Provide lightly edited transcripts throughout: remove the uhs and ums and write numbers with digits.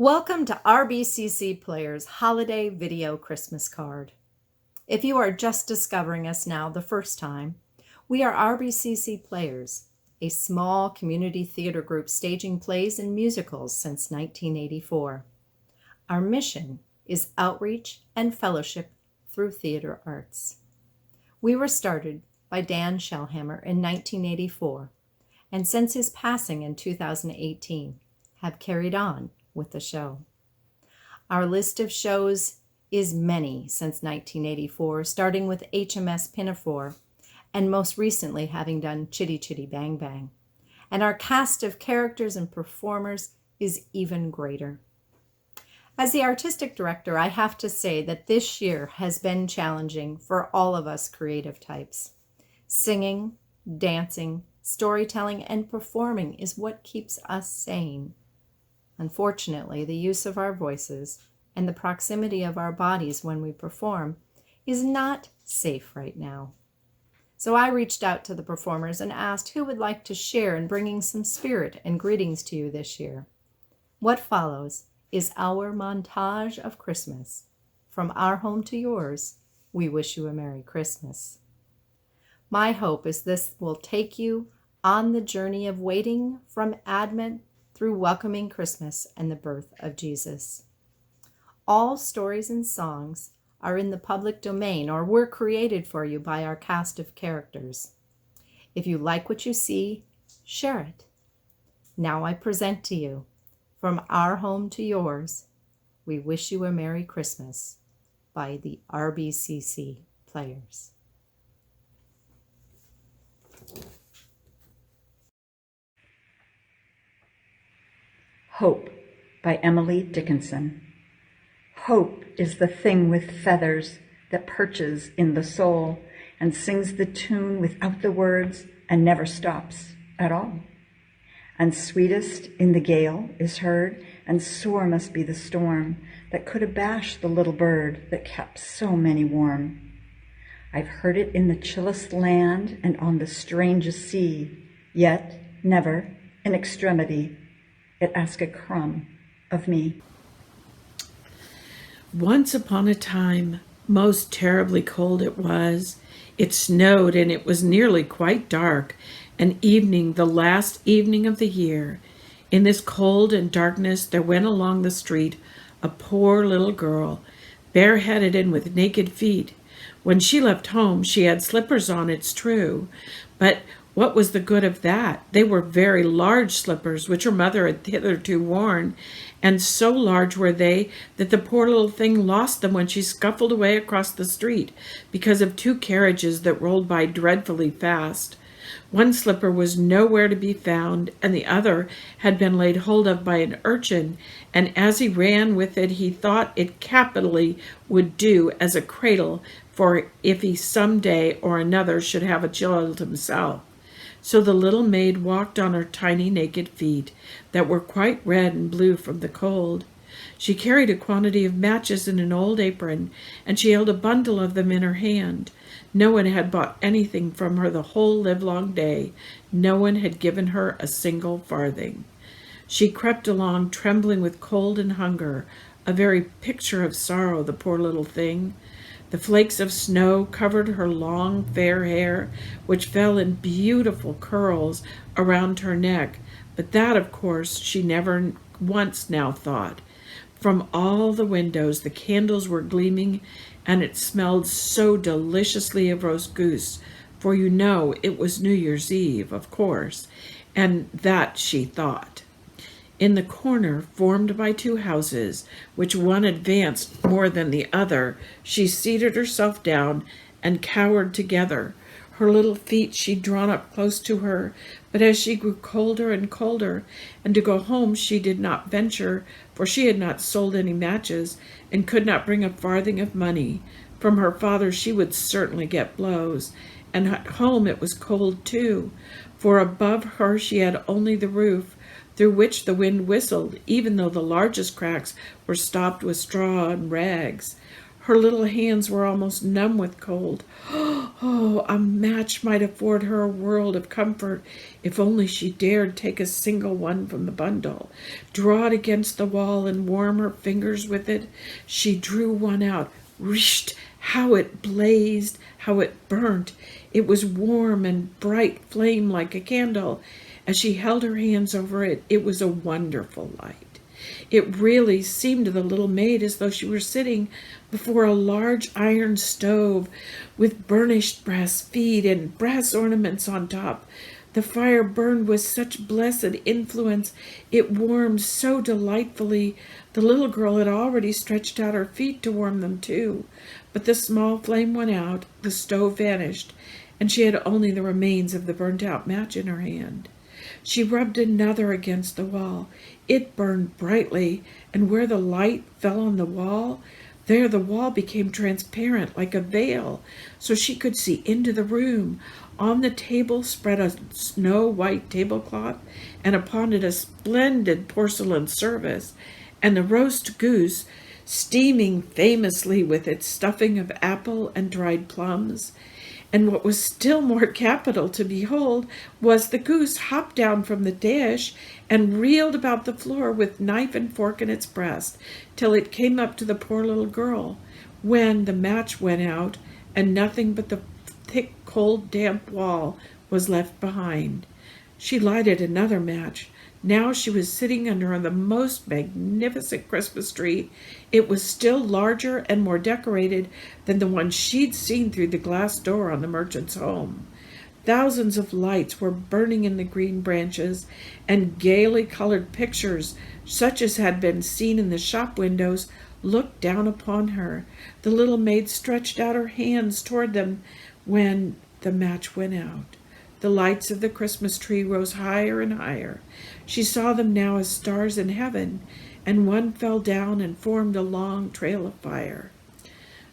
Welcome to RBCC Players Holiday Video Christmas Card. If you are just discovering us now the first time, we are RBCC Players, a small community theater group staging plays and musicals since 1984. Our mission is outreach and fellowship through theater arts. We were started by Dan Shellhammer in 1984, and since his passing in 2018, have carried on with the show. Our list of shows is many since 1984, starting with HMS Pinafore, and most recently having done Chitty Chitty Bang Bang. And our cast of characters and performers is even greater. As the artistic director, I have to say that this year has been challenging for all of us creative types. Singing, dancing, storytelling, and performing is what keeps us sane. Unfortunately, the use of our voices and the proximity of our bodies when we perform is not safe right now. So I reached out to the performers and asked who would like to share in bringing some spirit and greetings to you this year. What follows is our montage of Christmas. From our home to yours, we wish you a Merry Christmas. My hope is this will take you on the journey of waiting from Advent through welcoming Christmas and the birth of Jesus. All stories and songs are in the public domain or were created for you by our cast of characters. If you like what you see, share it. Now I present to you, From Our Home to Yours, We Wish You a Merry Christmas by the RBCC Players. Hope by Emily Dickinson. Hope is the thing with feathers that perches in the soul and sings the tune without the words and never stops at all. And sweetest in the gale is heard, and sore must be the storm that could abash the little bird that kept so many warm. I've heard it in the chillest land and on the strangest sea, yet never, in extremity, it asked a crumb of me. Once upon a time, most terribly cold it was. It snowed and it was nearly quite dark, an evening, the last evening of the year. In this cold and darkness there went along the street a poor little girl, bareheaded and with naked feet. When she left home, she had slippers on, it's true, but what was the good of that? They were very large slippers, which her mother had hitherto worn, and so large were they that the poor little thing lost them when she scuffled away across the street because of two carriages that rolled by dreadfully fast. One slipper was nowhere to be found, and the other had been laid hold of by an urchin, and as he ran with it, he thought it capitally would do as a cradle for if he some day or another should have a child himself. So the little maid walked on her tiny naked feet that were quite red and blue from the cold. She carried a quantity of matches in an old apron, and she held a bundle of them in her hand. No one had bought anything from her the whole livelong day. No one had given her a single farthing. She crept along, trembling with cold and hunger, a very picture of sorrow, the poor little thing. The flakes of snow covered her long, fair hair, which fell in beautiful curls around her neck, but that, of course, she never once now thought. From all the windows the candles were gleaming, and it smelled so deliciously of roast goose, for you know it was New Year's Eve, of course, and that she thought. In the corner, formed by two houses, which one advanced more than the other, she seated herself down and cowered together. Her little feet she'd drawn up close to her, but as she grew colder and colder, and to go home she did not venture, for she had not sold any matches, and could not bring a farthing of money. From her father she would certainly get blows, and at home it was cold too, for above her she had only the roof, through which the wind whistled, even though the largest cracks were stopped with straw and rags. Her little hands were almost numb with cold. Oh, a match might afford her a world of comfort if only she dared take a single one from the bundle, draw it against the wall, and warm her fingers with it. She drew one out. Whisht! How it blazed, how it burnt. It was warm and bright flame like a candle. As she held her hands over it, it was a wonderful light. It really seemed to the little maid as though she were sitting before a large iron stove with burnished brass feet and brass ornaments on top. The fire burned with such blessed influence, it warmed so delightfully. The little girl had already stretched out her feet to warm them too, but the small flame went out, the stove vanished, and she had only the remains of the burnt-out match in her hand. She rubbed another against the wall. It burned brightly, and where the light fell on the wall, there the wall became transparent like a veil, so she could see into the room. On the table spread a snow-white tablecloth, and upon it a splendid porcelain service, and the roast goose, steaming famously with its stuffing of apple and dried plums. And what was still more capital to behold was the goose hopped down from the dish and reeled about the floor with knife and fork in its breast till it came up to the poor little girl, when the match went out and nothing but the thick, cold, damp wall was left behind. She lighted another match. Now she was sitting under the most magnificent Christmas tree. It was still larger and more decorated than the one she'd seen through the glass door on the merchant's home. Thousands of lights were burning in the green branches, and gaily colored pictures, such as had been seen in the shop windows, looked down upon her. The little maid stretched out her hands toward them when the match went out. The lights of the Christmas tree rose higher and higher. She saw them now as stars in heaven, and one fell down and formed a long trail of fire.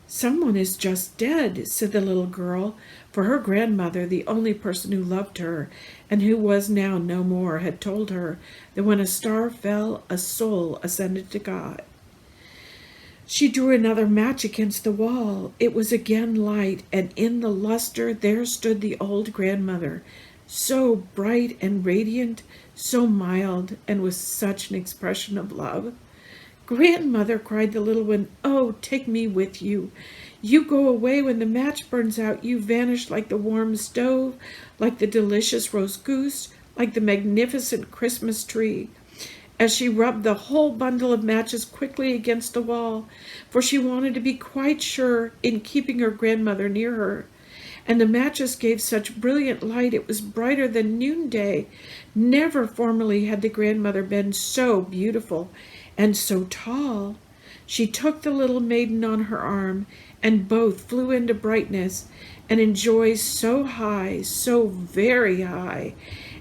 "Someone is just dead," said the little girl, for her grandmother, the only person who loved her, and who was now no more, had told her that when a star fell, a soul ascended to God. She drew another match against the wall. It was again light, and in the luster there stood the old grandmother, so bright and radiant, so mild, and with such an expression of love. "Grandmother," cried the little one, "oh, take me with you. You go away when the match burns out. You vanish like the warm stove, like the delicious roast goose, like the magnificent Christmas tree." As she rubbed the whole bundle of matches quickly against the wall, for she wanted to be quite sure in keeping her grandmother near her. And the matches gave such brilliant light it was brighter than noonday. Never formerly had the grandmother been so beautiful and so tall. She took the little maiden on her arm, and both flew into brightness and in joy so high, so very high.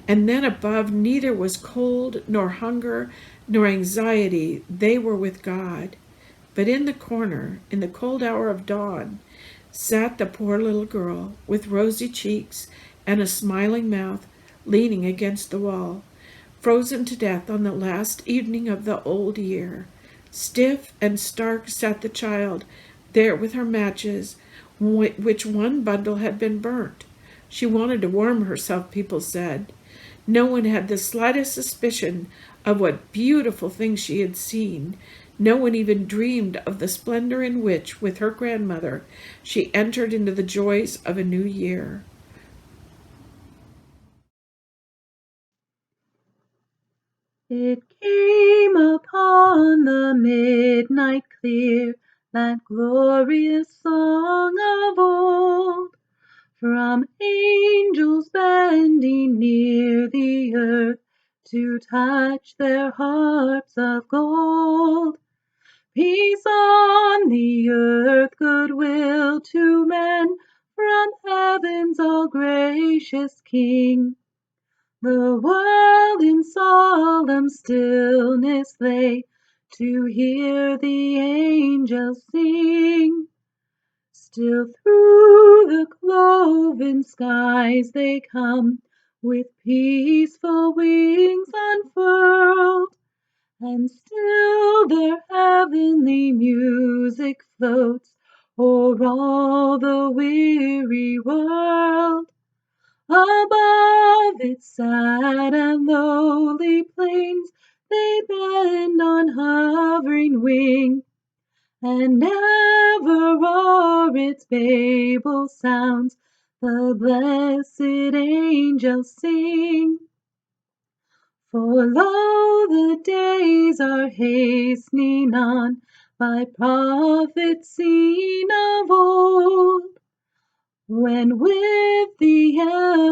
And then above neither was cold, nor hunger, nor anxiety. They were with God. But in the corner, in the cold hour of dawn, sat the poor little girl, with rosy cheeks and a smiling mouth, leaning against the wall, frozen to death on the last evening of the old year. Stiff and stark sat the child, there with her matches, which one bundle had been burnt. She wanted to warm herself, people said. No one had the slightest suspicion of what beautiful things she had seen. No one even dreamed of the splendor in which, with her grandmother, she entered into the joys of a new year. It came upon the midnight clear, that glorious song of old, from angels bending near the earth to touch their harps of gold. Peace on the earth, goodwill to men, from heaven's all gracious King. The world in solemn stillness lay, to hear the angels sing. Still through the cloven skies they come, with peaceful wings unfurled, and still their heavenly music floats o'er all the weary world. Above its sad and lowly plains they bend on hovering wing, and ever o'er its Babel sounds the blessed angels sing. For lo, the days are hastening on, by prophets seen of old, when with the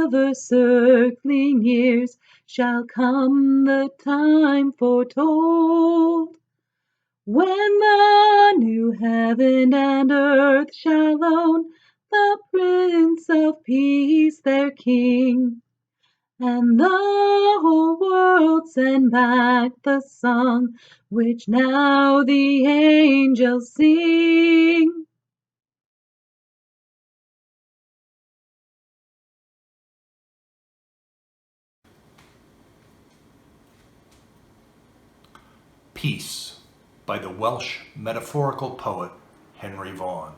ever-circling years shall come the time foretold, when the new heaven and earth shall own the Prince of Peace their King, and the whole world send back the song which now the angels sing. Peace by the Welsh metaphorical poet Henry Vaughan.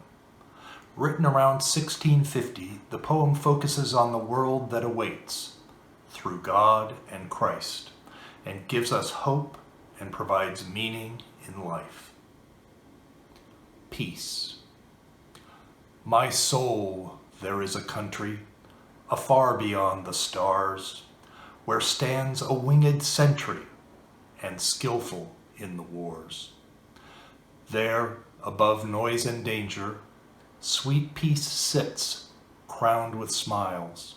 Written around 1650, the poem focuses on the world that awaits through God and Christ, and gives us hope and provides meaning in life. Peace. My soul, there is a country, afar beyond the stars, where stands a winged sentry, and skillful in the wars. There, above noise and danger, sweet peace sits, crowned with smiles,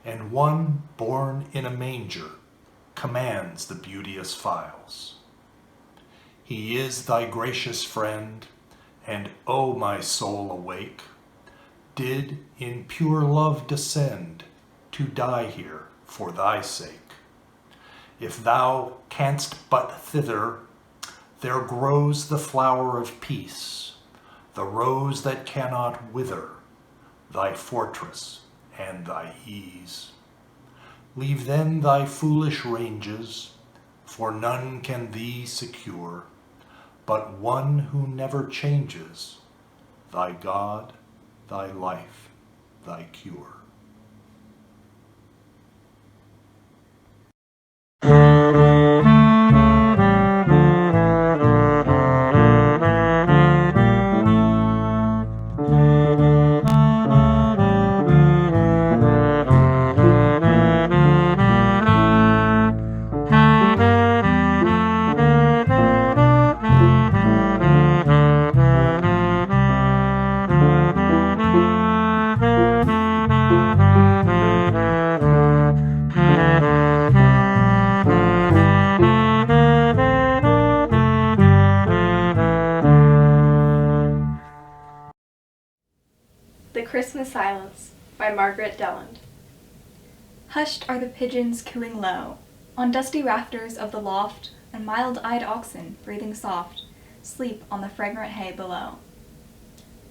and one born in a manger commands the beauteous files. He is thy gracious friend, and O my soul awake, did in pure love descend to die here for thy sake. If thou canst but thither, there grows the flower of peace, the rose that cannot wither, thy fortress and thy ease. Leave then thy foolish ranges, for none can thee secure, but one who never changes, thy God, thy life, thy cure. The Christmas Silence by Margaret Deland. Hushed are the pigeons cooing low on dusty rafters of the loft, and mild-eyed oxen, breathing soft, sleep on the fragrant hay below.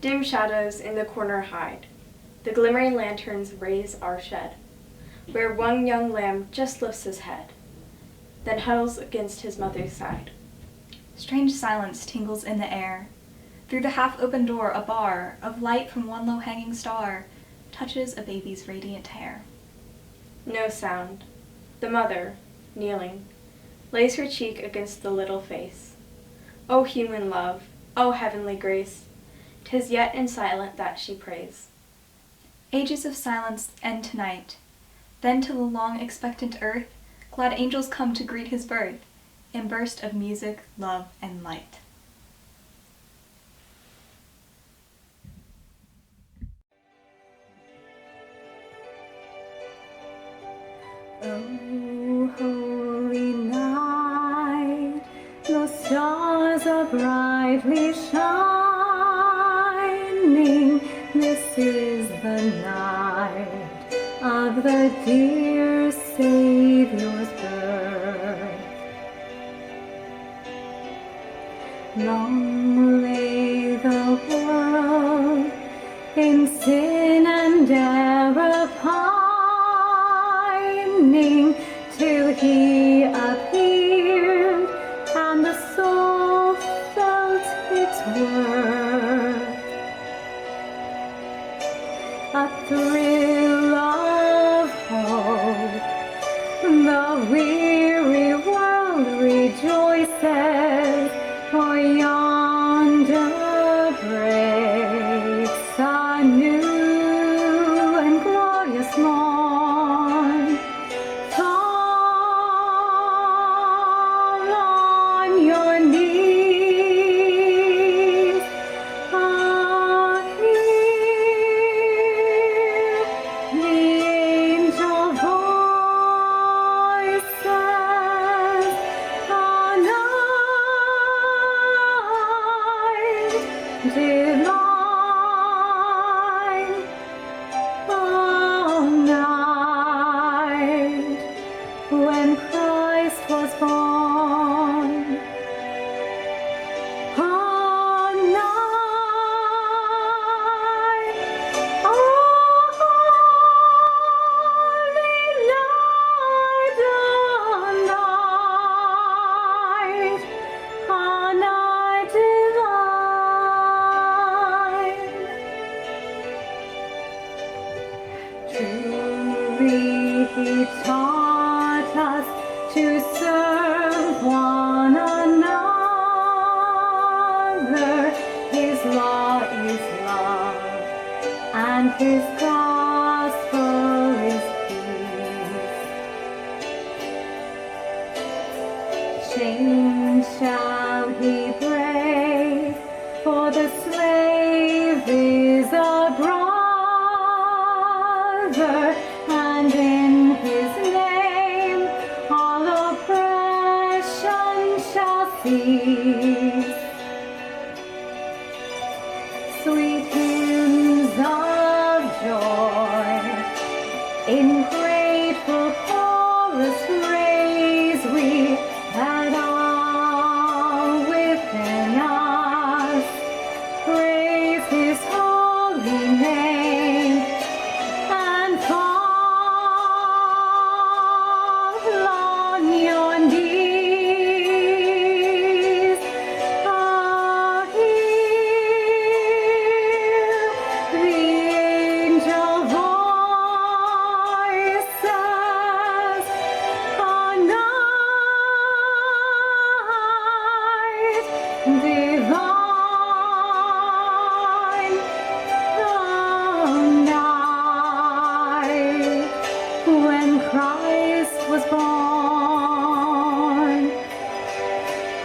Dim shadows in the corner hide, the glimmering lanterns raise our shed, where one young lamb just lifts his head, then huddles against his mother's side. Strange silence tingles in the air. Through the half-open door a bar of light from one low-hanging star touches a baby's radiant hair. No sound. The mother, kneeling, lays her cheek against the little face. O human love, O heavenly grace, 'tis yet in silent that she prays. Ages of silence end tonight. Then to the long-expectant earth glad angels come to greet his birth in burst of music, love, and light. Oh, holy night, the stars are brightly shining. This is the night of the dear Savior's birth. Long lay the world in sin and error pining, till he appeared and the soul felt its worth. says, for yonder breaks a new and glorious morn. Fall on your knees, hear the angel voices, a night divine, all night when Christ was born. All night, holy night, all night, all night divine. Truly he taught us to serve one another. His law is love, and his gospel is peace. Chains shall he break, for the slave is a brother, and in his name all oppression shall cease. Sweet hymns of joy in grateful chorus raise we, that all within us praise his holy name, and fall on your knees, hear the angel voices, a night divine, all night when Christ was born.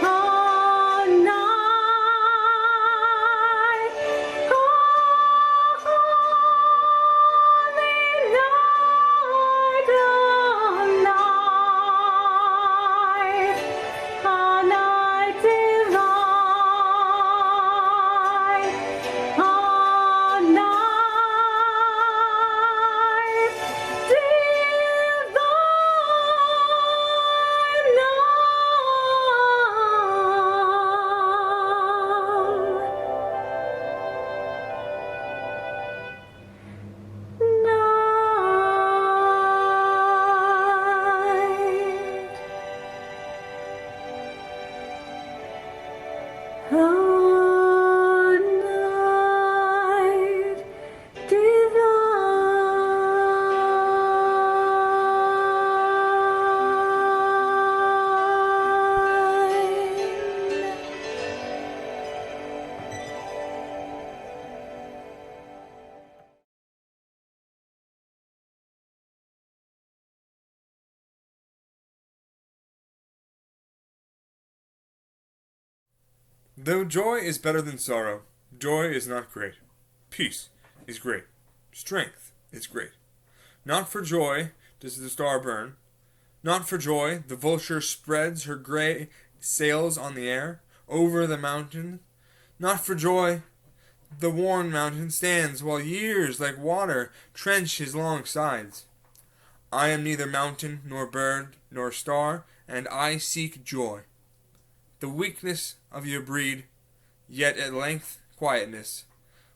All night, holy night, all night, all night divine, all night Though joy is better than sorrow, joy is not great. Peace is great. Strength is great. Not for joy does the star burn. Not for joy the vulture spreads her gray sails on the air, over the mountain. Not for joy the worn mountain stands, while years like water trench his long sides. I am neither mountain, nor bird, nor star, and I seek joy. The weakness of your breed, yet at length quietness,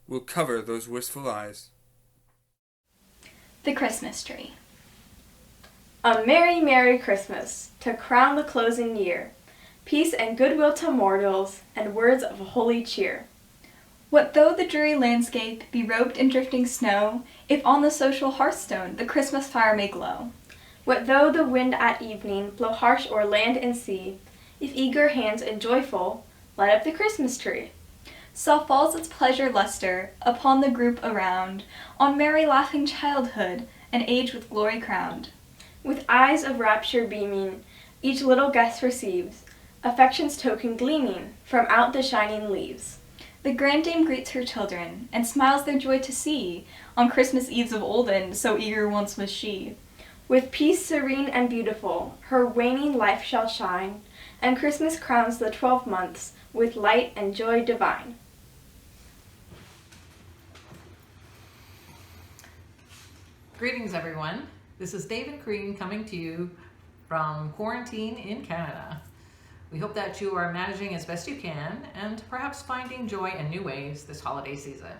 will cover those wistful eyes. The Christmas Tree. A merry, merry Christmas, to crown the closing year, peace and goodwill to mortals, and words of holy cheer. What though the dreary landscape be robed in drifting snow, if on the social hearthstone the Christmas fire may glow? What though the wind at evening blow harsh o'er land and sea, If eager hands and joyful, light up the Christmas tree. Soft falls its pleasure luster upon the group around, on merry laughing childhood, and age with glory crowned. With eyes of rapture beaming, each little guest receives affection's token gleaming from out the shining leaves. The grand dame greets her children, and smiles their joy to see, on Christmas eves of olden, so eager once was she. With peace serene and beautiful, her waning life shall shine, and Christmas crowns the 12 months with light and joy divine. Greetings, everyone. This is David Crean coming to you from quarantine in Canada. We hope that you are managing as best you can and perhaps finding joy in new ways this holiday season.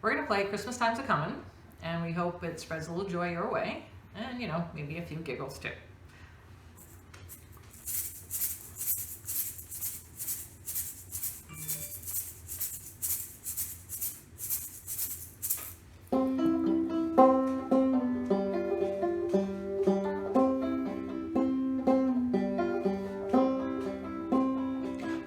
We're going to play Christmas Time's a-Comin', and we hope it spreads a little joy your way and, maybe a few giggles too.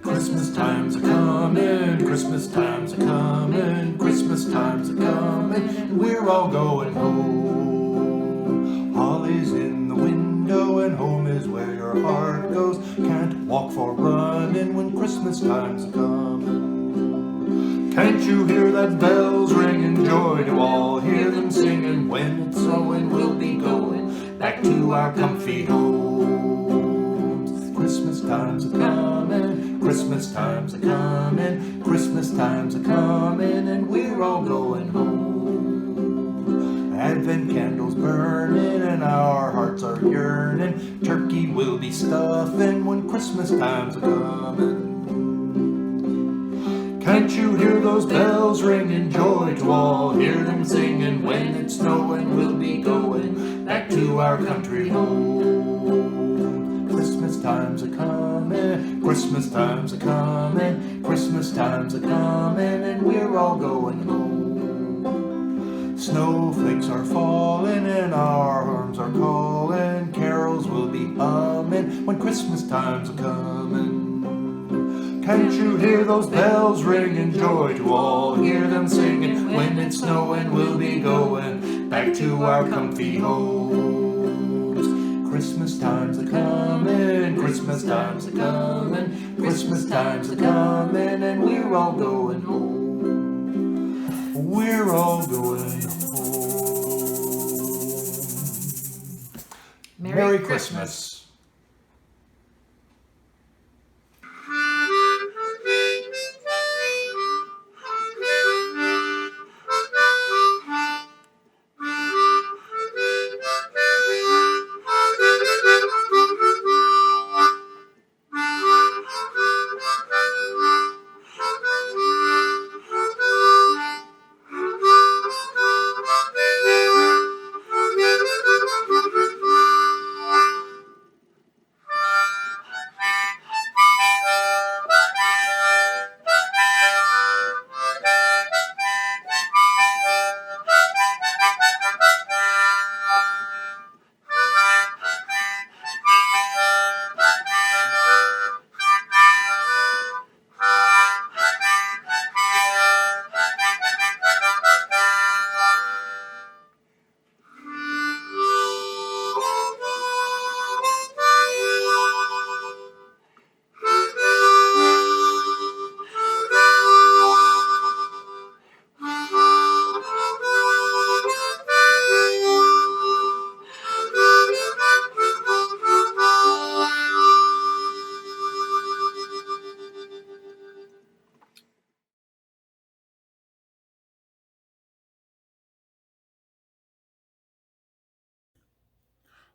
Christmas time's a-comin', Christmas time's a-comin', Christmas time's a-comin', and we're all going home. Holly's in the window and home is where your heart goes. Can't walk for running when Christmas time's a-comin'. Can't you hear that bells ringing, joy to all hear them singing? When it's snowing we'll be going back to our comfy homes. Christmas time's a-comin', Christmas time's a-comin', Christmas time's a-comin', and we're all going home. Advent candles burning and our hearts are yearning. Turkey will be stuffing when Christmas time's a-comin'. Can't you hear those bells ringing, joy to all hear them singing? When it's snowing we'll be going back to our country home. Christmas time's a-comin', Christmas time's a-comin', Christmas time's a-comin', and we're all going home. Snowflakes are falling and our arms are calling, carols will be humming when Christmas time's a-comin'. Can't you hear those bells ringing, joy to all hear them singing? When it's snowing we'll be going back to our comfy homes. Christmas time's a-comin', Christmas time's a-comin', Christmas time's a-comin', and we're all going home. We're all going home. Merry Christmas.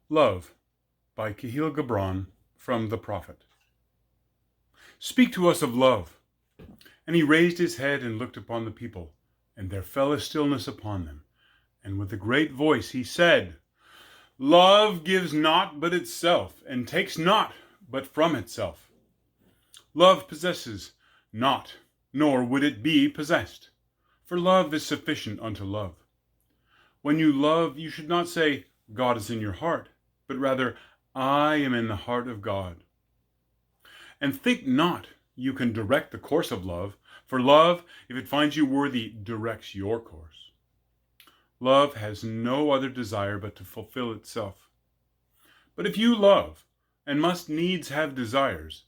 Love by Kahlil Gibran from The Prophet. Speak to us of love. And he raised his head and looked upon the people, and there fell a stillness upon them. And with a great voice he said, Love gives not but itself, and takes not but from itself. Love possesses not, nor would it be possessed. For love is sufficient unto love. When you love, you should not say, God is in your heart, but rather, I am in the heart of God. And think not you can direct the course of love, for love, if it finds you worthy, directs your course. Love has no other desire but to fulfill itself. But if you love, and must needs have desires,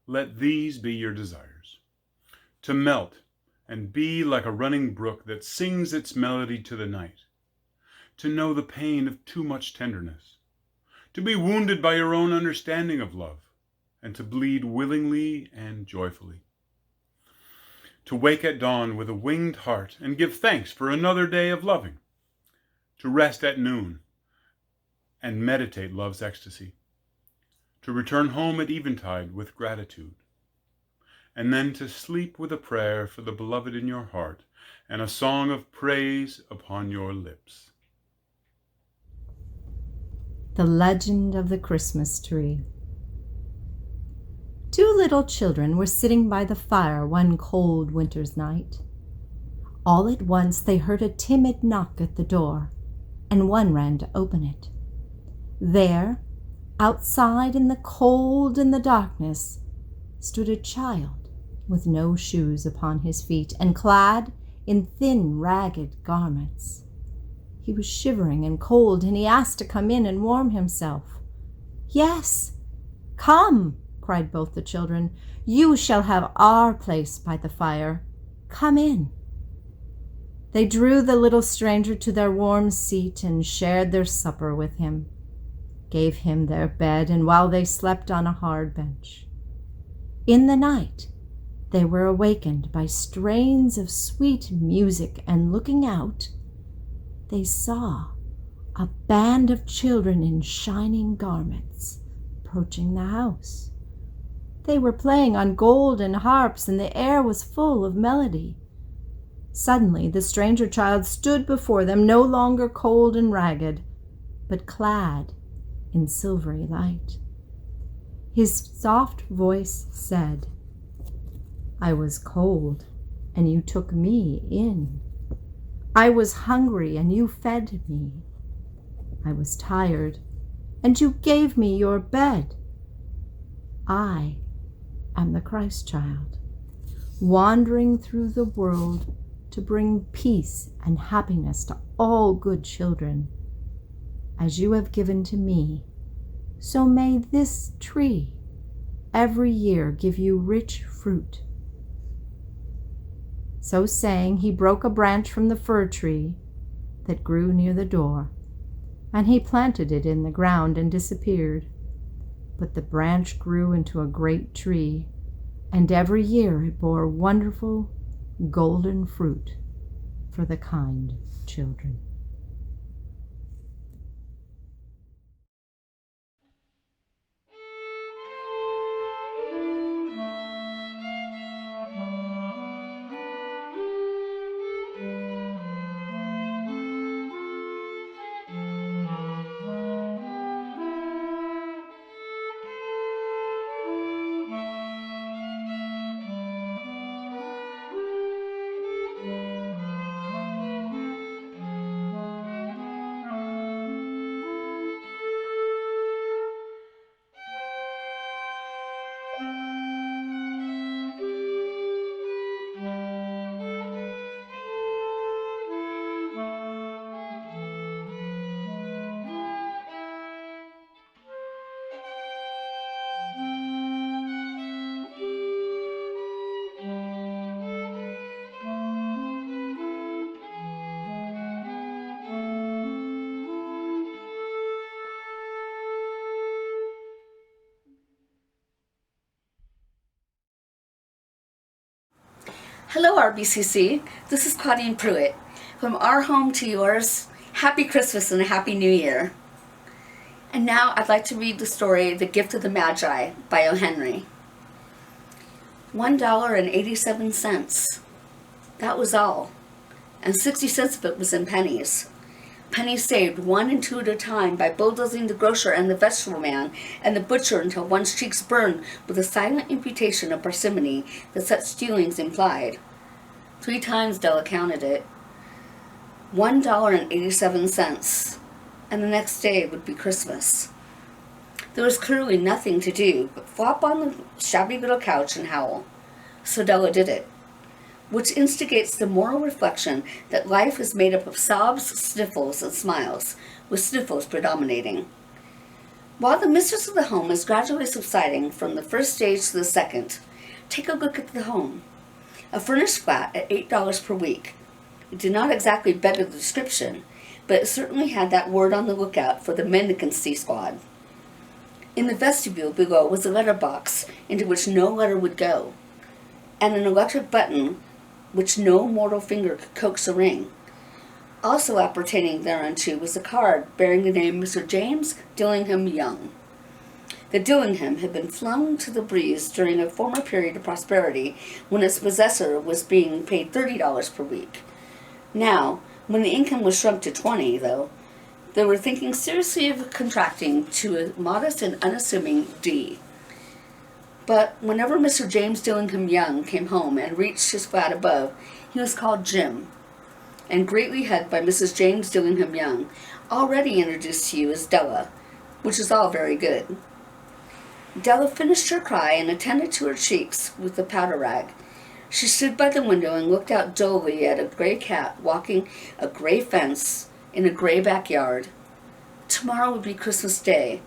let these be your desires: to melt and be like a running brook that sings its melody to the night, to know the pain of too much tenderness, to be wounded by your own understanding of love, and to bleed willingly and joyfully, to wake at dawn with a winged heart and give thanks for another day of loving, to rest at noon and meditate love's ecstasy, to return home at eventide with gratitude, and then to sleep with a prayer for the beloved in your heart and a song of praise upon your lips. The Legend of the Christmas Tree. Two little children were sitting by the fire one cold winter's night. All at once they heard a timid knock at the door, and one ran to open it. There, outside in the cold and the darkness, stood a child with no shoes upon his feet and clad in thin, ragged garments. He was shivering and cold, and he asked to come in and warm himself. "Yes, come," cried both the children. "You shall have our place by the fire. Come in." They drew the little stranger to their warm seat and shared their supper with him, gave him their bed, and while they slept on a hard bench. In the night, they were awakened by strains of sweet music, and looking out, they saw a band of children in shining garments approaching the house. They were playing on golden harps, and the air was full of melody. Suddenly, the stranger child stood before them, no longer cold and ragged, but clad in silvery light. His soft voice said, "I was cold, and you took me in. I was hungry, and you fed me. I was tired, and you gave me your bed. I am the Christ child, wandering through the world to bring peace and happiness to all good children. As you have given to me, so may this tree every year give you rich fruit." So saying, he broke a branch from the fir tree that grew near the door, and he planted it in the ground and disappeared. But the branch grew into a great tree, and every year it bore wonderful golden fruit for the kind children. Hello, RBCC. This is Claudine Pruitt. From our home to yours, Happy Christmas and a Happy New Year. And now I'd like to read the story, The Gift of the Magi by O. Henry. $1.87. That was all. And 60 cents of it was in pennies. Pennies saved 1 and 2 at a time by bulldozing the grocer and the vegetable man and the butcher until one's cheeks burned with a silent imputation of parsimony that such stealings implied. 3 times Della counted it. $1.87. And the next day would be Christmas. There was clearly nothing to do but flop on the shabby little couch and howl. So Della did it, which instigates the moral reflection that life is made up of sobs, sniffles, and smiles, with sniffles predominating. While the mistress of the home is gradually subsiding from the first stage to the second, take a look at the home. A furnished flat at $8 per week. It did not exactly better the description, but it certainly had that word on the lookout for the mendicancy squad. In the vestibule below was a letter box into which no letter would go, and an electric button which no mortal finger could coax a ring. Also appertaining thereunto was a card bearing the name Mr. James Dillingham Young. The Dillingham had been flung to the breeze during a former period of prosperity when its possessor was being paid $30 per week. Now, when the income was shrunk to $20, though, they were thinking seriously of contracting to a modest and unassuming D. But whenever Mr. James Dillingham Young came home and reached his flat above, he was called Jim, and greatly hugged by Mrs. James Dillingham Young, already introduced to you as Della, which is all very good. Della finished her cry and attended to her cheeks with the powder rag. She stood by the window and looked out dully at a gray cat walking a gray fence in a gray backyard. Tomorrow would be Christmas Day,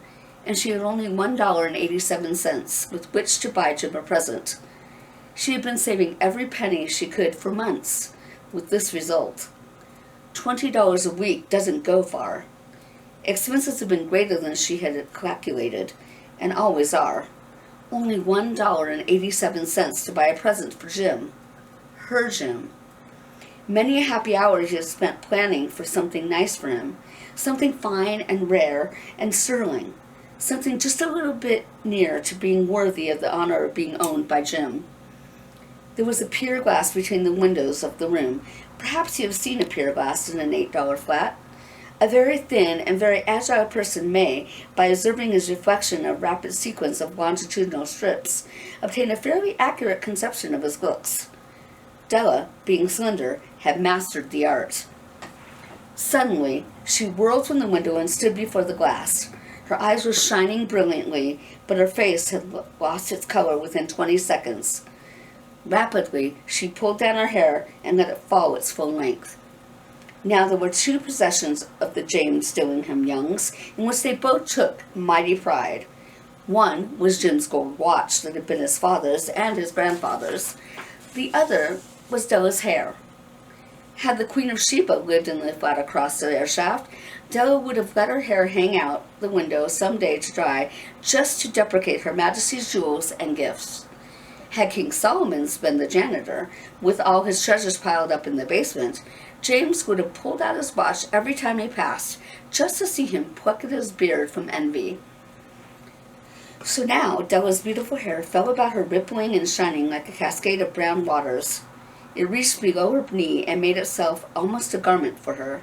and she had only $1.87 with which to buy Jim a present. She had been saving every penny she could for months, with this result. $20 a week doesn't go far. Expenses have been greater than she had calculated, and always are. Only $1.87 to buy a present for Jim. Her Jim. Many a happy hour she had spent planning for something nice for him, something fine and rare and sterling, something just a little bit near to being worthy of the honor of being owned by Jim. There was a pier glass between the windows of the room. Perhaps you have seen a pier glass in an $8 flat. A very thin and very agile person may, by observing his reflection in a rapid sequence of longitudinal strips, obtain a fairly accurate conception of his looks. Della, being slender, had mastered the art. Suddenly, she whirled from the window and stood before the glass. Her eyes were shining brilliantly, but her face had lost its color within 20 seconds. Rapidly, she pulled down her hair and let it fall its full length. Now there were two possessions of the James Dillingham Youngs in which they both took mighty pride. One was Jim's gold watch that had been his father's and his grandfather's. The other was Della's hair. Had the Queen of Sheba lived in the flat across the air shaft, Della would have let her hair hang out the window some day to dry, just to deprecate Her Majesty's jewels and gifts. Had King Solomon's been the janitor, with all his treasures piled up in the basement, James would have pulled out his watch every time he passed, just to see him pluck at his beard from envy. So now Della's beautiful hair fell about her, rippling and shining like a cascade of brown waters. It reached below her knee and made itself almost a garment for her.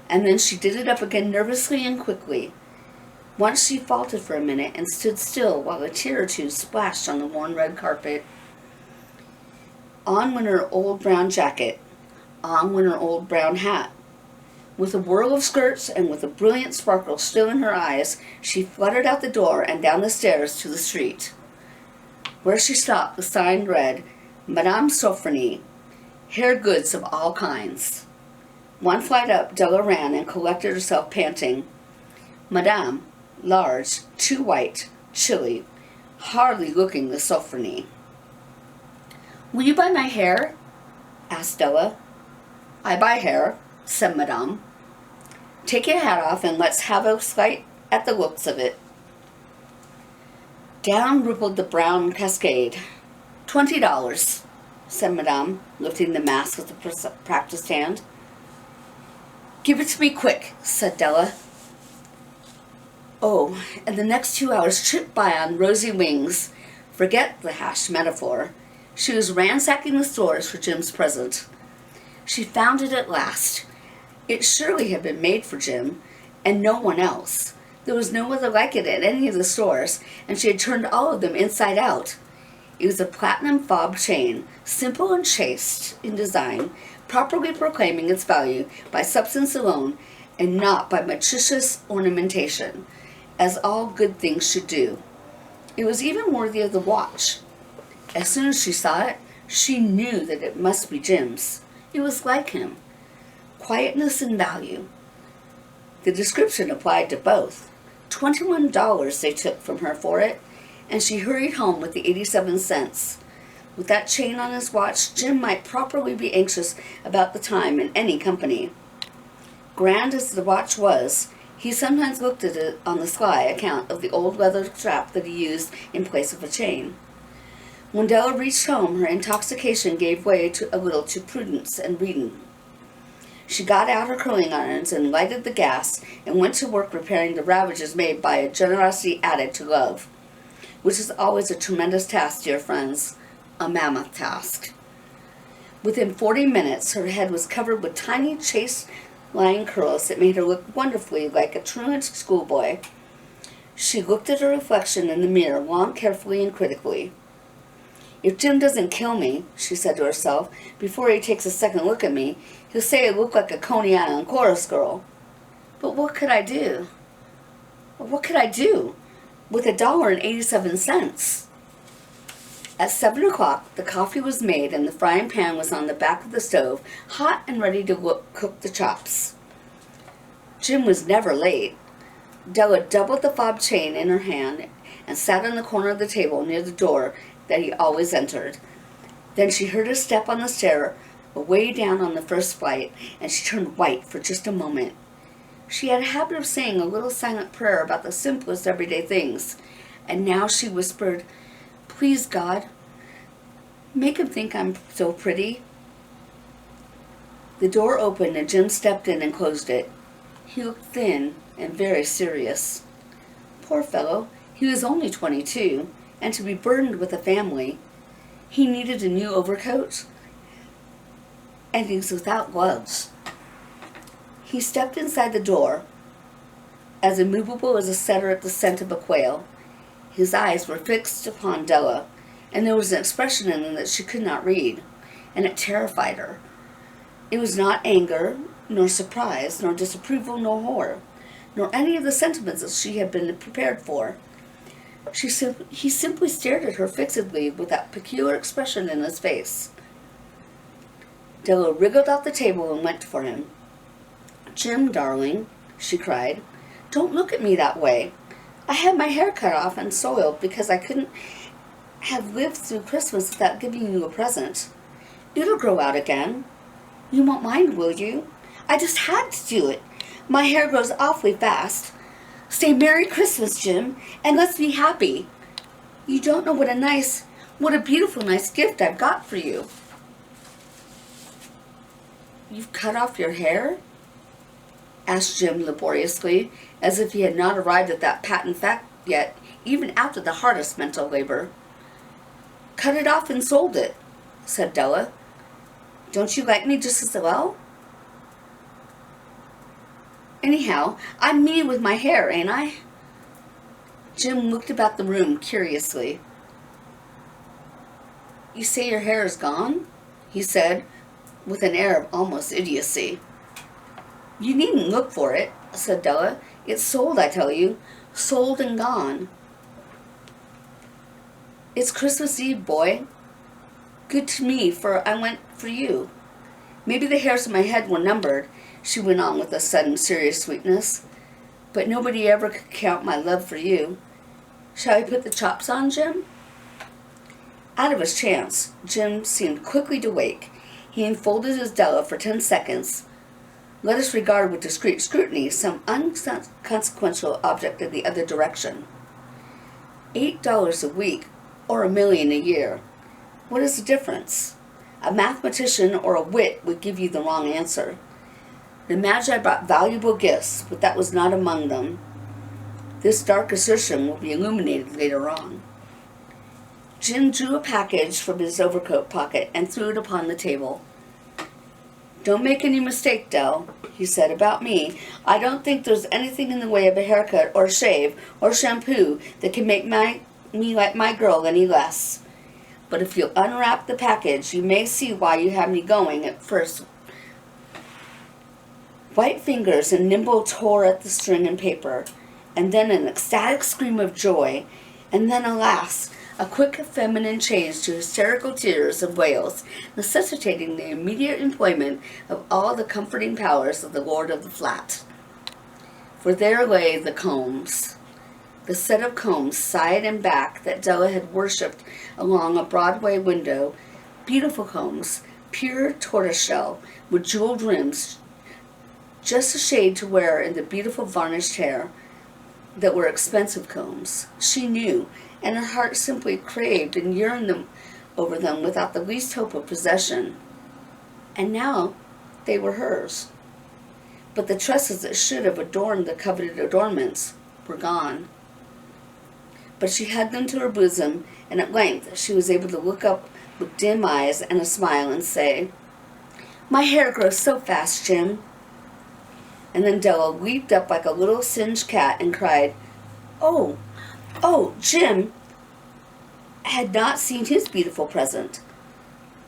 And then she did it up again nervously and quickly. Once she faltered for a minute and stood still while a tear or two splashed on the worn red carpet. On went her old brown jacket. On went her old brown hat. With a whirl of skirts and with a brilliant sparkle still in her eyes, she fluttered out the door and down the stairs to the street. Where she stopped, the sign read, Madame Sofronie, hair goods of all kinds. One flight up, Della ran and collected herself, panting. Madame, large, too white, chilly, hardly looking the Sofronie. Will you buy my hair? Asked Della. I buy hair, said Madame. Take your hat off and let's have a sight at the looks of it. Down rippled the brown cascade. $20, said Madame, lifting the mask with a practiced hand. Give it to me quick, said Della. Oh, and the next 2 hours tripped by on rosy wings. Forget the hashed metaphor. She was ransacking the stores for Jim's present. She found it at last. It surely had been made for Jim, and no one else. There was no other like it at any of the stores, and she had turned all of them inside out. It was a platinum fob chain, simple and chaste in design, properly proclaiming its value by substance alone, and not by meretricious ornamentation. as all good things should do. It was even worthy of the watch. As soon as she saw it, she knew that it must be Jim's. It was like him. Quietness and value. The description applied to both. $21 they took from her for it, and she hurried home with the 87 cents. With that chain on his watch, Jim might properly be anxious about the time in any company. Grand as the watch was, he sometimes looked at it on the sly account of the old leather strap that he used in place of a chain. When Della reached home, her intoxication gave way a little to prudence and reading. She got out her curling irons and lighted the gas and went to work repairing the ravages made by a generosity added to love, which is always a tremendous task, dear friends, a mammoth task. Within 40 minutes, her head was covered with tiny, chaste-lying curls that made her look wonderfully like a truant schoolboy. She looked at her reflection in the mirror long, carefully, and critically. If Jim doesn't kill me, she said to herself, before he takes a second look at me, he'll say I look like a Coney Island chorus girl. But what could I do? What could I do with $1.87? At 7 o'clock, the coffee was made and the frying pan was on the back of the stove, hot and ready to cook the chops. Jim was never late. Della doubled the fob chain in her hand and sat on the corner of the table near the door that he always entered. Then she heard a step on the stair away down on the first flight, and she turned white for just a moment. She had a habit of saying a little silent prayer about the simplest everyday things, and now she whispered, "Please, God, make him think I'm so pretty." The door opened and Jim stepped in and closed it. He looked thin and very serious. Poor fellow, he was only 22, and to be burdened with a family. He needed a new overcoat, and he was without gloves. He stepped inside the door, as immovable as a setter at the scent of a quail. His eyes were fixed upon Della, and there was an expression in them that she could not read, and it terrified her. It was not anger, nor surprise, nor disapproval, nor horror, nor any of the sentiments that she had been prepared for. He simply stared at her fixedly with that peculiar expression in his face. Della wriggled off the table and went for him. "Jim, darling," she cried, "don't look at me that way. I had my hair cut off and soiled because I couldn't have lived through Christmas without giving you a present. It'll grow out again. You won't mind, will you? I just had to do it. My hair grows awfully fast. Say Merry Christmas, Jim, and let's be happy. You don't know what a beautiful, nice gift I've got for you." "You've cut off your hair?" asked Jim laboriously, as if he had not arrived at that patent fact yet, even after the hardest mental labor. "Cut it off and sold it," said Della. "Don't you like me just as well? Anyhow, I'm me with my hair, ain't I?" Jim looked about the room curiously. "You say your hair is gone?" he said, with an air of almost idiocy. "You needn't look for it," said Della. "It's sold, I tell you. Sold and gone." "It's Christmas Eve, boy. Good to me, for I went for you. Maybe the hairs on my head were numbered," she went on with a sudden serious sweetness, "but nobody ever could count my love for you. Shall I put the chops on, Jim?" Out of his chance, Jim seemed quickly to wake. He enfolded his Della for 10 seconds. Let us regard with discreet scrutiny some unconsequential object in the other direction. $8 a week, or $1 million a year. What is the difference? A mathematician or a wit would give you the wrong answer. The Magi brought valuable gifts, but that was not among them. This dark assertion will be illuminated later on. Jim drew a package from his overcoat pocket and threw it upon the table. "Don't make any mistake, Dell," he said, "about me. I don't think there's anything in the way of a haircut or shave or shampoo that can make me like my girl any less. But if you'll unwrap the package, you may see why you had me going at first." White fingers and nimble tore at the string and paper. and then an ecstatic scream of joy, and then, alas, a quick feminine change to hysterical tears and wails, necessitating the immediate employment of all the comforting powers of the lord of the flat. For there lay the combs, the set of combs side and back that Della had worshipped along a Broadway window, beautiful combs, pure tortoiseshell, with jeweled rims, just a shade to wear in the beautiful varnished hair, that were expensive combs. She knew, and her heart simply craved and yearned over them without the least hope of possession. And now they were hers. But the tresses that should have adorned the coveted adornments were gone. But she hugged them to her bosom, and at length she was able to look up with dim eyes and a smile and say, "My hair grows so fast, Jim." And then Della leaped up like a little singed cat and cried, "Oh, Jim," had not seen his beautiful present.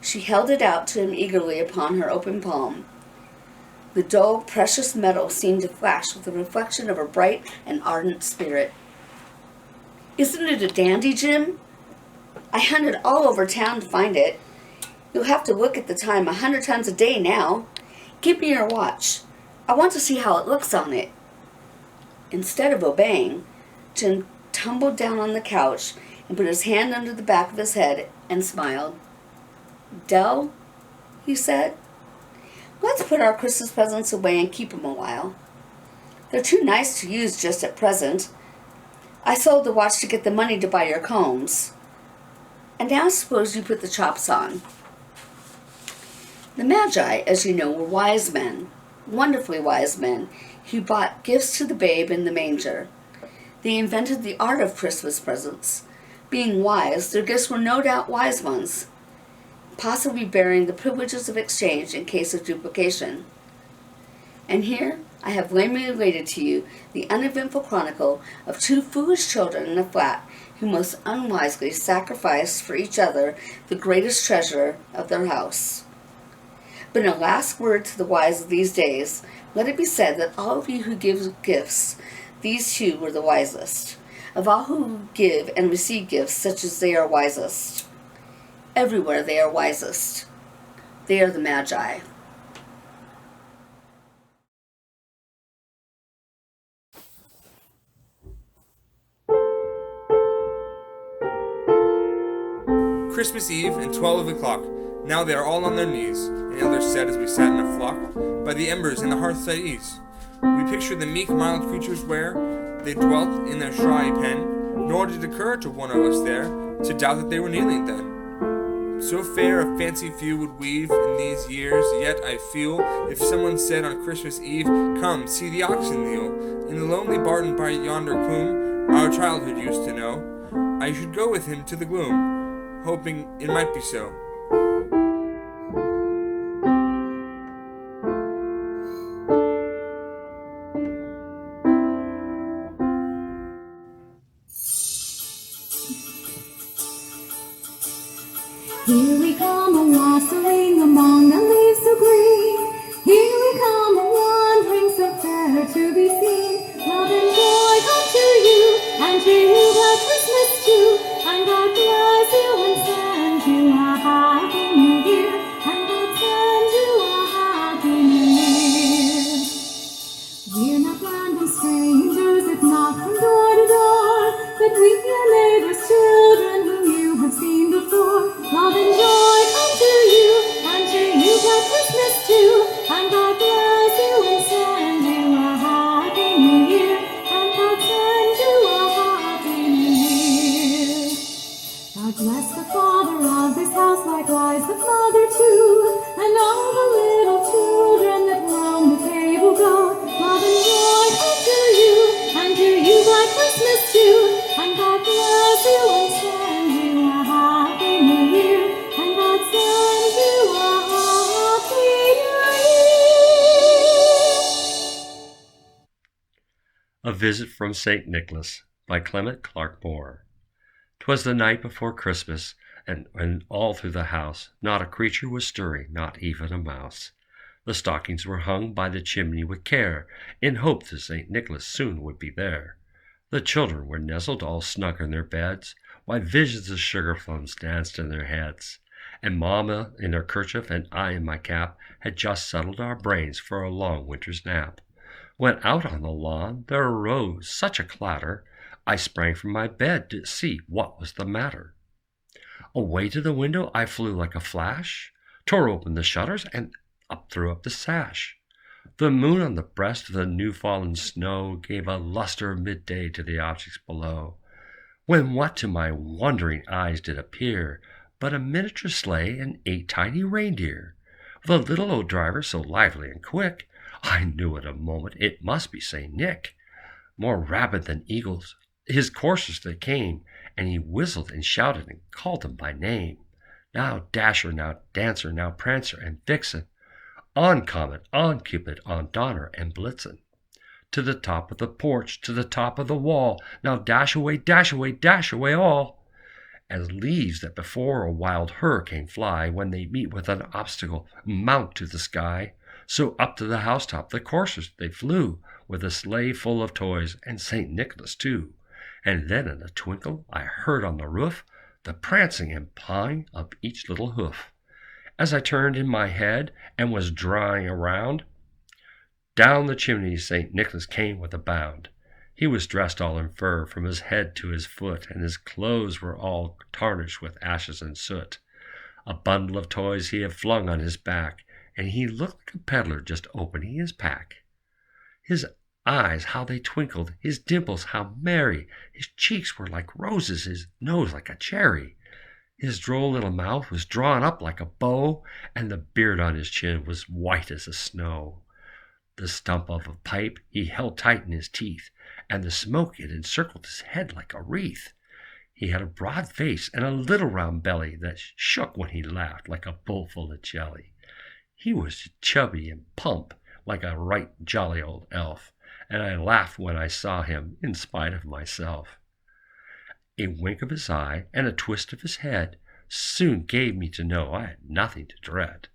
She held it out to him eagerly upon her open palm. The dull, precious metal seemed to flash with the reflection of a bright and ardent spirit. "Isn't it a dandy, Jim? I hunted all over town to find it. You'll have to look at the time 100 times a day now. Give me your watch. I want to see how it looks on it." Instead of obeying, Jim tumbled down on the couch and put his hand under the back of his head and smiled. "Dell," he said, "let's put our Christmas presents away and keep them a while. They're too nice to use just at present. I sold the watch to get the money to buy your combs. And now suppose you put the chops on." The Magi, as you know, were wise men, wonderfully wise men, who bought gifts to the babe in the manger. They invented the art of Christmas presents. Being wise, their gifts were no doubt wise ones, possibly bearing the privileges of exchange in case of duplication. And here I have lamely related to you the uneventful chronicle of two foolish children in a flat who most unwisely sacrificed for each other the greatest treasure of their house. But in a last word to the wise of these days, let it be said that all of you who give gifts, these two were the wisest. Of all who give and receive gifts such as they are wisest. Everywhere they are wisest. They are the Magi. Christmas Eve and 12 o'clock. Now they are all on their knees, and others said as we sat in a flock, by the embers in the hearth's at ease. We pictured the meek, mild creatures where they dwelt in their shy pen, nor did it occur to one of us there to doubt that they were kneeling then. So fair a fancy few would weave in these years, yet I feel, if someone said on Christmas Eve, "Come, see the oxen kneel, in the lonely barton by yonder coombe, our childhood used to know," I should go with him to the gloom, hoping it might be so. Here we come a-wassailing among the leaves so green. Here we come a-wandering so fair to be seen. Love and joy come to you, and to you glad Christmas too. And God bless you and send you a happy new year. And God send you a happy new year. We're not random strangers, if not from door to door, but we your neighbors' children whom you have seen before. Love and joy come to you, and to you glad Christmas too. And God bless you and send you a happy new year. And God send you a happy new year. God bless the father of this house, likewise the mother too, and all the little children that round the table go. Love and joy come to you, and to you glad Christmas too. And God bless you and send you a happy new year. And God send you a happy new year. A Visit from St. Nicholas by Clement Clarke Moore. 'Twas the night before Christmas, and all through the house not a creature was stirring, not even a mouse. The stockings were hung by the chimney with care, in hope that St. Nicholas soon would be there. The children were nestled all snug in their beds, while visions of sugar plums danced in their heads. And Mamma in her kerchief and I in my cap had just settled our brains for a long winter's nap. When out on the lawn there arose such a clatter, I sprang from my bed to see what was the matter. Away to the window I flew like a flash, tore open the shutters, and threw up the sash. The moon on the breast of the new-fallen snow gave a lustre of midday to the objects below, when what to my wondering eyes did appear but a miniature sleigh and 8 tiny reindeer, with a little old driver so lively and quick, I knew in a moment it must be St. Nick. More rapid than eagles, his coursers they came, and he whistled and shouted and called them by name. Now Dasher, now Dancer, now Prancer and Vixen, on Comet, on Cupid, on Donner and Blitzen. To the top of the porch, to the top of the wall, now dash away, dash away, dash away all. As leaves that before a wild hurricane fly, when they meet with an obstacle, mount to the sky, so up to the housetop the coursers they flew, with a sleigh full of toys, and St. Nicholas too. And then in a twinkle I heard on the roof the prancing and pawing of each little hoof. As I turned in my head and was drawing around, down the chimney St. Nicholas came with a bound. He was dressed all in fur from his head to his foot, and his clothes were all tarnished with ashes and soot. A bundle of toys he had flung on his back, and he looked like a peddler just opening his pack. His eyes, how they twinkled, his dimples, how merry, his cheeks were like roses, his nose like a cherry. His droll little mouth was drawn up like a bow, and the beard on his chin was white as the snow. The stump of a pipe he held tight in his teeth, and the smoke it encircled his head like a wreath. He had a broad face and a little round belly that shook when he laughed like a bowl full of jelly. He was chubby and plump like a right jolly old elf, and I laughed when I saw him in spite of myself. A wink of his eye and a twist of his head soon gave me to know I had nothing to dread.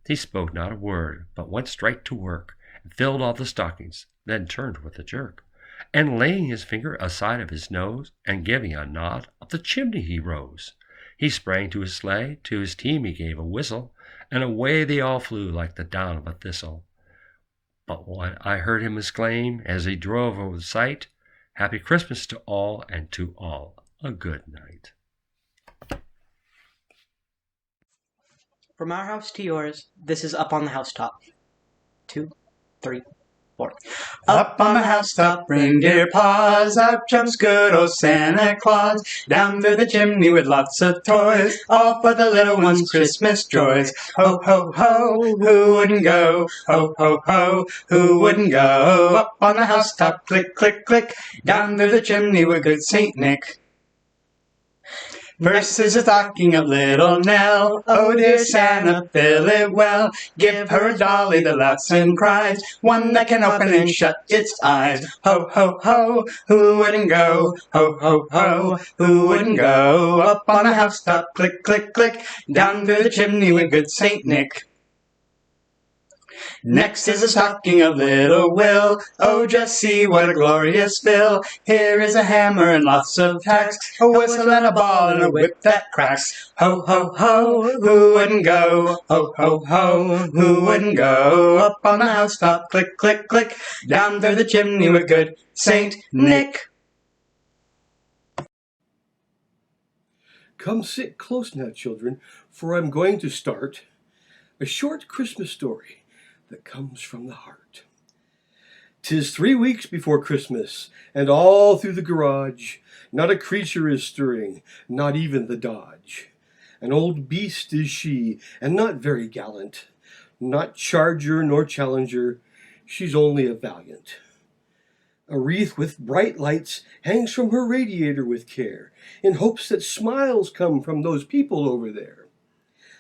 He spoke not a word, but went straight to work, and filled all the stockings, then turned with a jerk, and laying his finger aside of his nose, and giving a nod, up the chimney he rose. He sprang to his sleigh, to his team he gave a whistle, and away they all flew like the down of a thistle. But what I heard him exclaim as he drove over the sight, "Happy Christmas to all, and to all a good night." From our house to yours, this is Up on the Housetop. 2, 3, 4. Up on the housetop, reindeer paws, up jumps good old Santa Claus, down through the chimney with lots of toys, all for the little ones' Christmas joys. Ho, ho, ho, who wouldn't go? Ho, ho, ho, who wouldn't go? Up on the housetop, click, click, click, down through the chimney with good St. Nick. First is a stocking of little Nell. Oh, dear Santa, fill it well. Give her a dolly that laughs and cries, one that can open and shut its eyes. Ho, ho, ho, who wouldn't go? Ho, ho, ho, who wouldn't go? Up on the housetop, click, click, click, down through the chimney with good St. Nick. Next is a stocking of little Will. Oh, just see what a glorious fill. Here is a hammer and lots of tacks, a whistle and a ball and a whip that cracks. Ho, ho, ho, who wouldn't go? Ho, ho, ho, who wouldn't go? Up on the housetop, click, click, click, down through the chimney with good St. Nick. Come sit close now, children, for I'm going to start a short Christmas story that comes from the heart. 'Tis 3 weeks before Christmas, and all through the garage not a creature is stirring, not even the Dodge. An old beast is she, and not very gallant, not charger nor challenger, she's only a valiant. A wreath with bright lights hangs from her radiator with care, in hopes that smiles come from those people over there.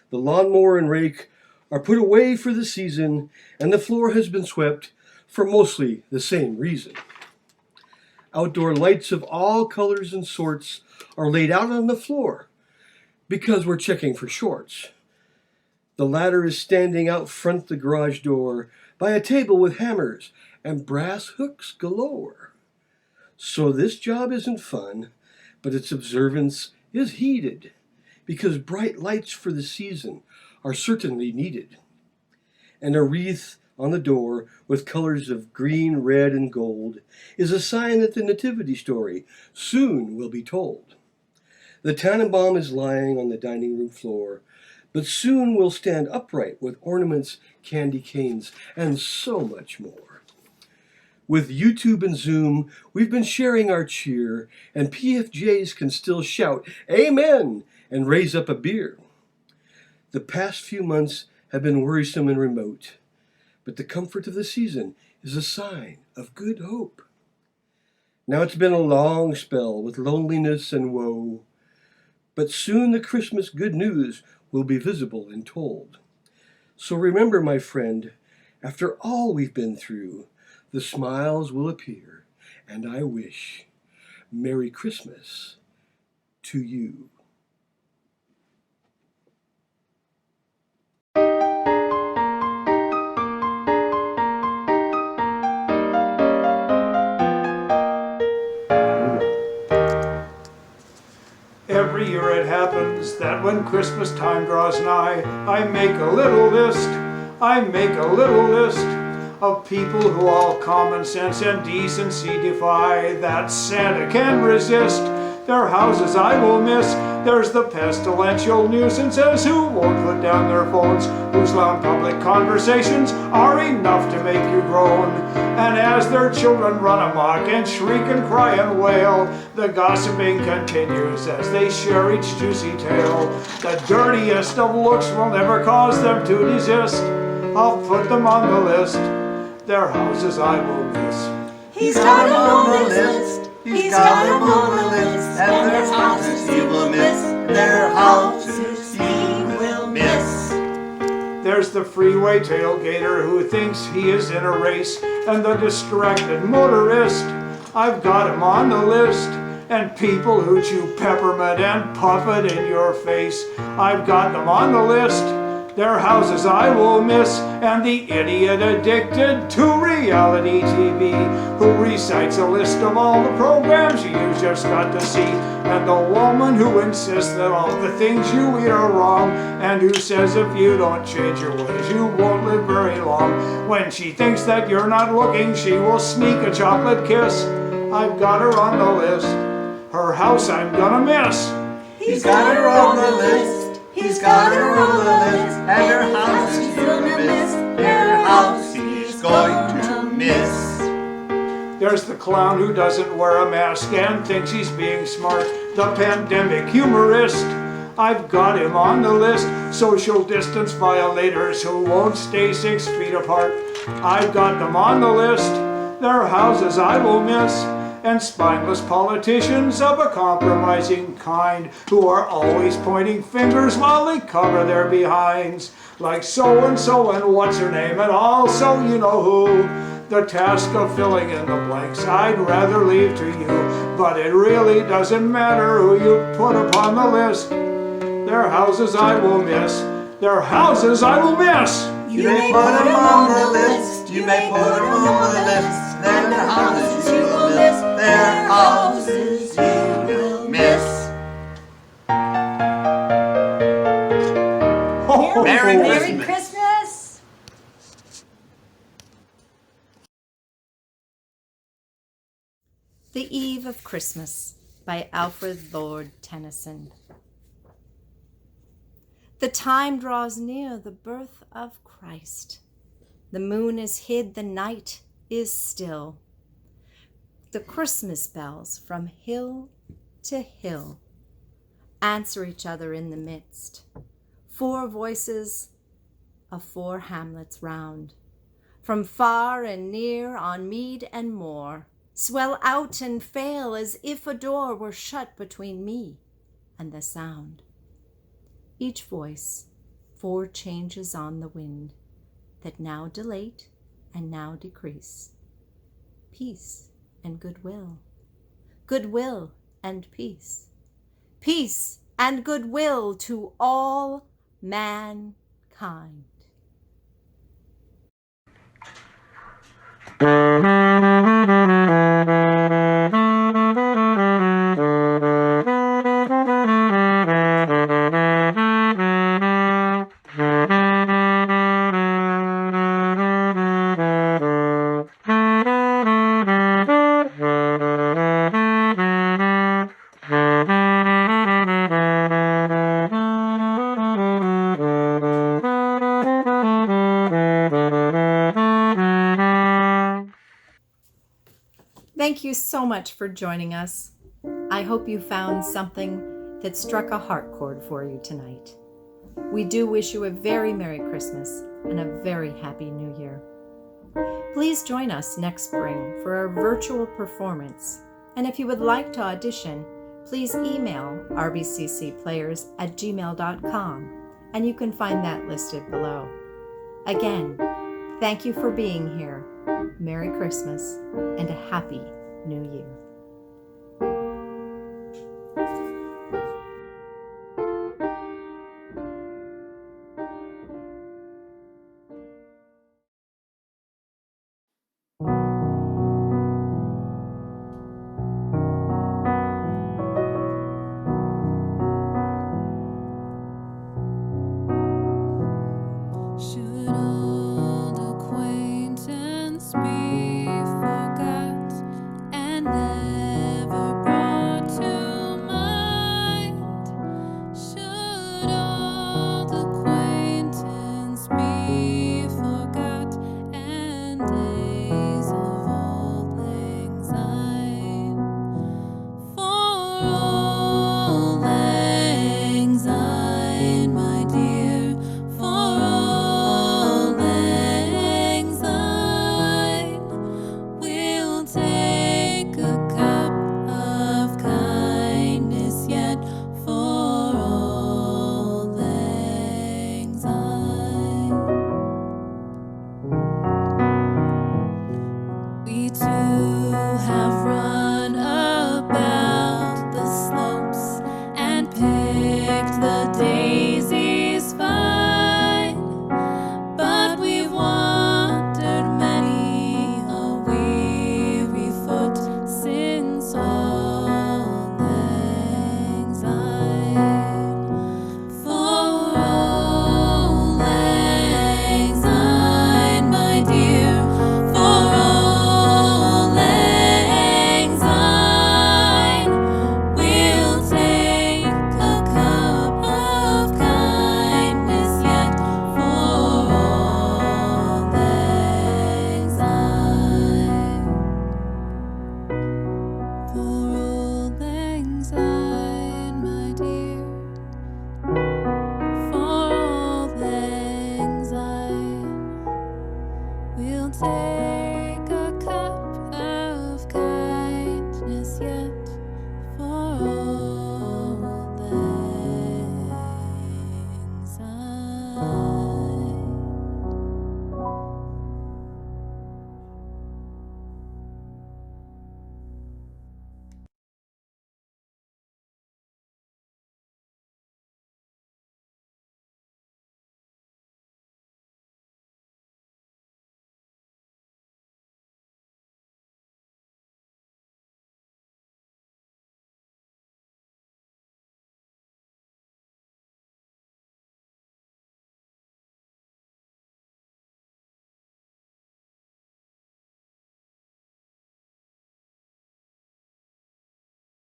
The lawnmower and rake are put away for the season, and the floor has been swept for mostly the same reason. Outdoor lights of all colors and sorts are laid out on the floor, because we're checking for shorts. The ladder is standing out front the garage door by a table with hammers and brass hooks galore. So this job isn't fun, but its observance is heeded, because bright lights for the season are certainly needed. And a wreath on the door with colors of green, red, and gold is a sign that the nativity story soon will be told. The Tannenbaum is lying on the dining room floor, but soon will stand upright with ornaments, candy canes, and so much more. With YouTube and Zoom, we've been sharing our cheer, and PFJs can still shout, "Amen!" and raise up a beer. The past few months have been worrisome and remote, but the comfort of the season is a sign of good hope. Now it's been a long spell with loneliness and woe, but soon the Christmas good news will be visible and told. So remember, my friend, after all we've been through, the smiles will appear, and I wish Merry Christmas to you. Every year it happens that when Christmas time draws nigh, I make a little list of people who all common sense and decency defy, that Santa can resist. Their houses I will miss. There's the pestilential nuisances who won't put down their phones, whose loud public conversations are enough to make you groan. And as their children run amok and shriek and cry and wail, the gossiping continues as they share each juicy tale. The dirtiest of looks will never cause them to desist. I'll put them on the list. Their houses I will miss. He's got them on the list. He's got them on the list. And their houses he will miss. Their houses he will miss. There's the freeway tailgater who thinks he is in a race, and the distracted motorist, I've got him on the list. And people who chew peppermint and puff it in your face, I've got them on the list. Their houses I will miss. And the idiot addicted to reality TV, who recites a list of all the programs you just got to see, and the woman who insists that all the things you eat are wrong, and who says if you don't change your ways you won't live very long. When she thinks that you're not looking, she will sneak a chocolate kiss. I've got her on the list. Her house I'm gonna miss. He's got her on the list. He's got her on the list. And her house he's gonna miss. Their house he's going to miss. There's the clown who doesn't wear a mask and thinks he's being smart, the pandemic humorist, I've got him on the list. Social distance violators who won't stay 6 feet apart, I've got them on the list. Their houses I will miss. And spineless politicians of a compromising kind, who are always pointing fingers while they cover their behinds, like so-and-so and what's her name and also you know who. The task of filling in the blanks I'd rather leave to you, but it really doesn't matter who you put upon the list. Their houses I will miss. Their houses I will miss. You may put them on the list. You may put them on the list. Then their houses you will miss. Their houses you will miss. Merry Christmas! The Eve of Christmas by Alfred Lord Tennyson. The time draws near the birth of Christ. The moon is hid, the night is still. The Christmas bells from hill to hill answer each other in the midst. 4 voices of 4 hamlets round, from far and near, on mead and moor, swell out and fail as if a door were shut between me and the sound. Each voice 4 changes on the wind, that now dilate and now decrease. Peace and goodwill, goodwill and peace, peace and goodwill to all mankind. Thank you so much for joining us. I hope you found something that struck a heart chord for you tonight. We do wish you a very Merry Christmas and a very Happy New Year. Please join us next spring for our virtual performance. And if you would like to audition, please email rbccplayers@gmail.com, and you can find that listed below. Again, thank you for being here. Merry Christmas and a Happy New Year.